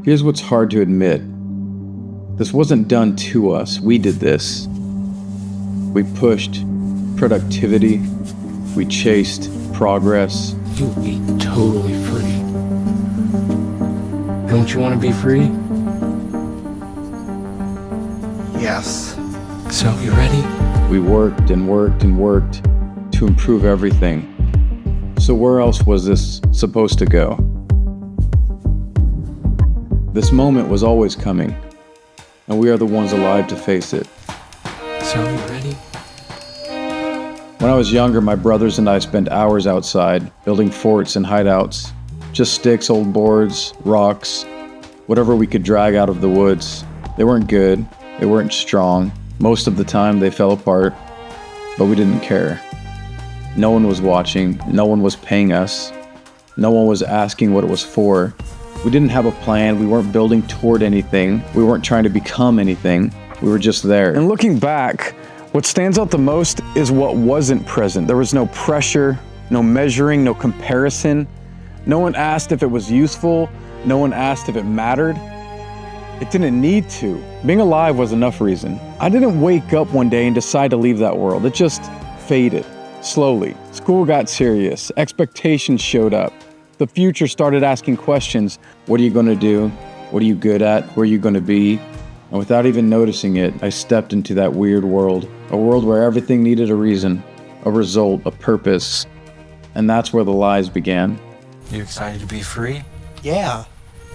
Here's what's hard to admit. This wasn't done to us. We did this. We pushed productivity. We chased progress. You'll be totally free. Don't you want to be free? Yes. So, you ready? We worked and worked and worked to improve everything. So where else was this supposed to go? This moment was always coming, and we are the ones alive to face it. So, you ready? When I was younger, my brothers and I spent hours outside, building forts and hideouts. Just sticks, old boards, rocks, whatever we could drag out of the woods. They weren't good, they weren't strong. Most of the time they fell apart, but we didn't care. No one was watching, no one was paying us, no one was asking what it was for. We didn't have a plan, we weren't building toward anything, we weren't trying to become anything, we were just there. And looking back, what stands out the most is what wasn't present. There was no pressure, no measuring, no comparison. No one asked if it was useful, no one asked if it mattered. It didn't need to. Being alive was enough reason. I didn't wake up one day and decide to leave that world. It just faded, slowly. School got serious, expectations showed up. The future started asking questions. What are you gonna do? What are you good at? Where are you gonna be? And without even noticing it, I stepped into that weird world. A world where everything needed a reason, a result, a purpose. And that's where the lies began. You excited to be free? Yeah.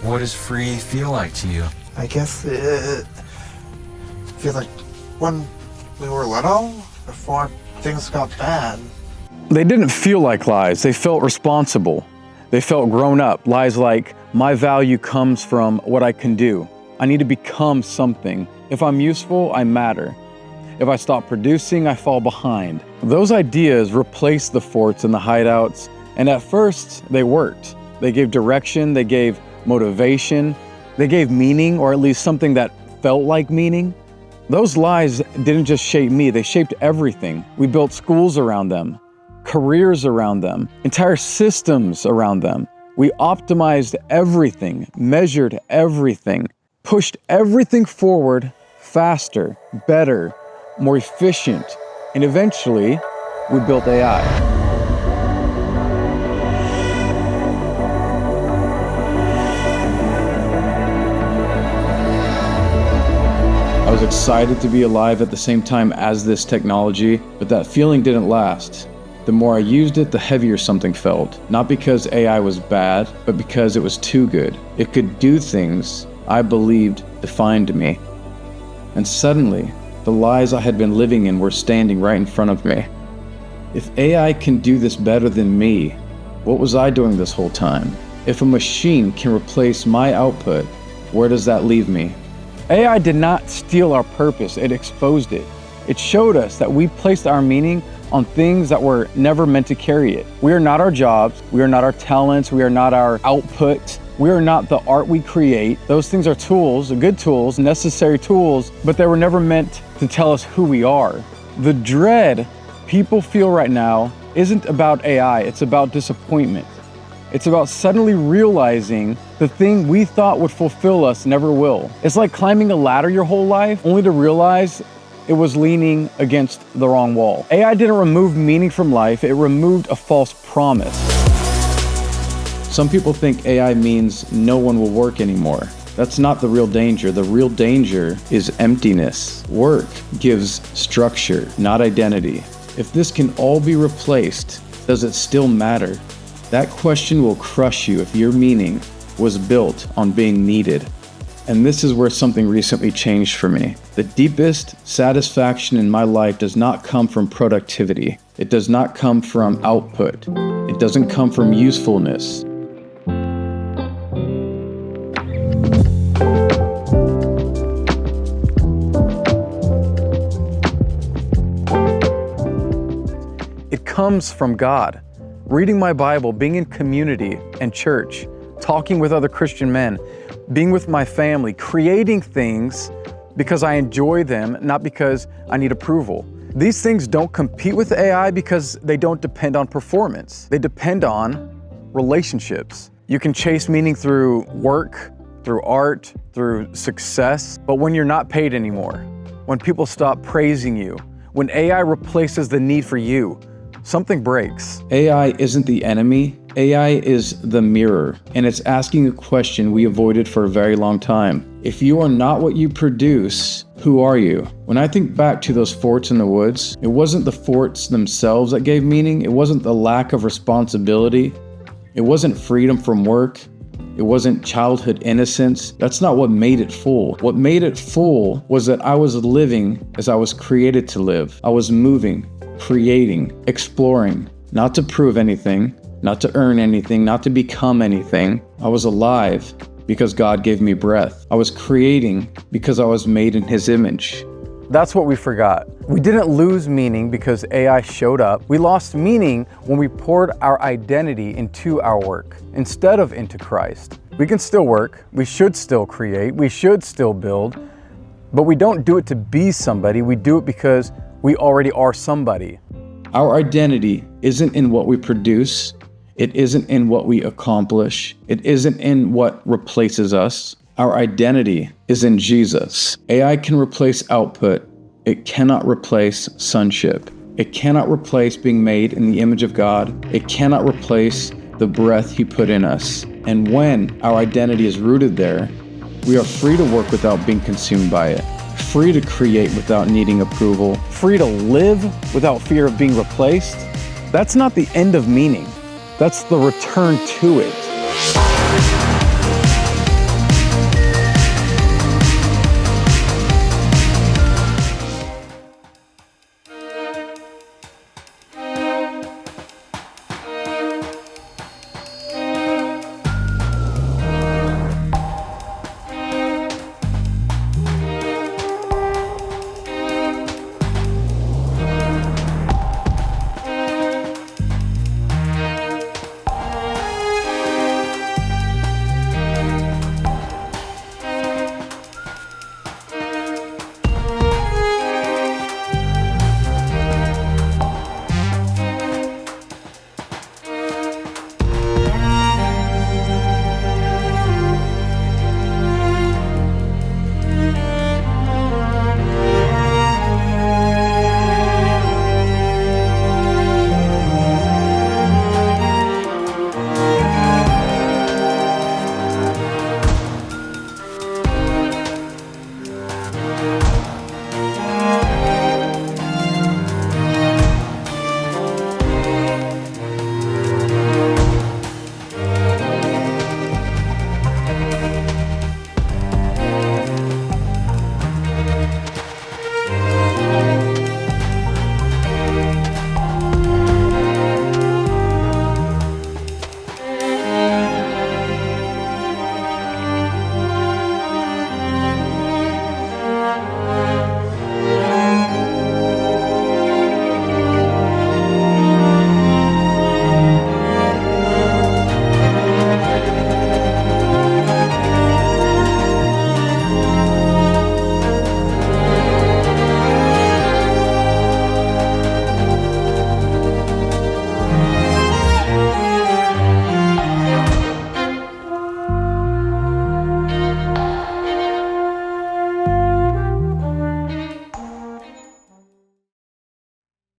What does free feel like to you? I guess it feels like when we were little, before things got bad. They didn't feel like lies, they felt responsible. They felt grown up. Lies like, my value comes from what I can do. I need to become something. If I'm useful, I matter. If I stop producing, I fall behind. Those ideas replaced the forts and the hideouts, and at first, they worked. They gave direction, they gave motivation, they gave meaning, or at least something that felt like meaning. Those lies didn't just shape me, they shaped everything. We built schools around them, careers around them, entire systems around them. We optimized everything, measured everything, pushed everything forward faster, better, more efficient, and eventually, we built AI. I was excited to be alive at the same time as this technology, but that feeling didn't last. The more I used it, the heavier something felt. Not because AI was bad, but because it was too good. It could do things I believed defined me. And suddenly, the lies I had been living in were standing right in front of me. If AI can do this better than me, what was I doing this whole time? If a machine can replace my output, where does that leave me? AI did not steal our purpose, it exposed it. It showed us that we placed our meaning on things that were never meant to carry it. We are not our jobs, we are not our talents, we are not our output, we are not the art we create. Those things are tools, good tools, necessary tools, but they were never meant to tell us who we are. The dread people feel right now isn't about AI, it's about disappointment. It's about suddenly realizing the thing we thought would fulfill us never will. It's like climbing a ladder your whole life, only to realize it was leaning against the wrong wall. AI didn't remove meaning from life, it removed a false promise. Some people think AI means no one will work anymore. That's not the real danger. The real danger is emptiness. Work gives structure, not identity. If this can all be replaced, does it still matter? That question will crush you if your meaning was built on being needed. And this is where something recently changed for me. The deepest satisfaction in my life does not come from productivity. It does not come from output. It doesn't come from usefulness. It comes from God. Reading my Bible, being in community and church, talking with other Christian men, being with my family, creating things because I enjoy them, not because I need approval. These things don't compete with AI because they don't depend on performance. They depend on relationships. You can chase meaning through work, through art, through success. But when you're not paid anymore, when people stop praising you, when AI replaces the need for you, something breaks. AI isn't the enemy. AI is the mirror, and it's asking a question we avoided for a very long time. If you are not what you produce, who are you? When I think back to those forts in the woods, it wasn't the forts themselves that gave meaning. It wasn't the lack of responsibility. It wasn't freedom from work. It wasn't childhood innocence. That's not what made it full. What made it full was that I was living as I was created to live. I was moving, creating, exploring, not to prove anything, not to earn anything, not to become anything. I was alive because God gave me breath. I was creating because I was made in His image. That's what we forgot. We didn't lose meaning because AI showed up. We lost meaning when we poured our identity into our work instead of into Christ. We can still work, we should still create, we should still build, but we don't do it to be somebody, we do it because we already are somebody. Our identity isn't in what we produce. It isn't in what we accomplish. It isn't in what replaces us. Our identity is in Jesus. AI can replace output. It cannot replace sonship. It cannot replace being made in the image of God. It cannot replace the breath He put in us. And when our identity is rooted there, we are free to work without being consumed by it, free to create without needing approval, free to live without fear of being replaced. That's not the end of meaning. That's the return to it.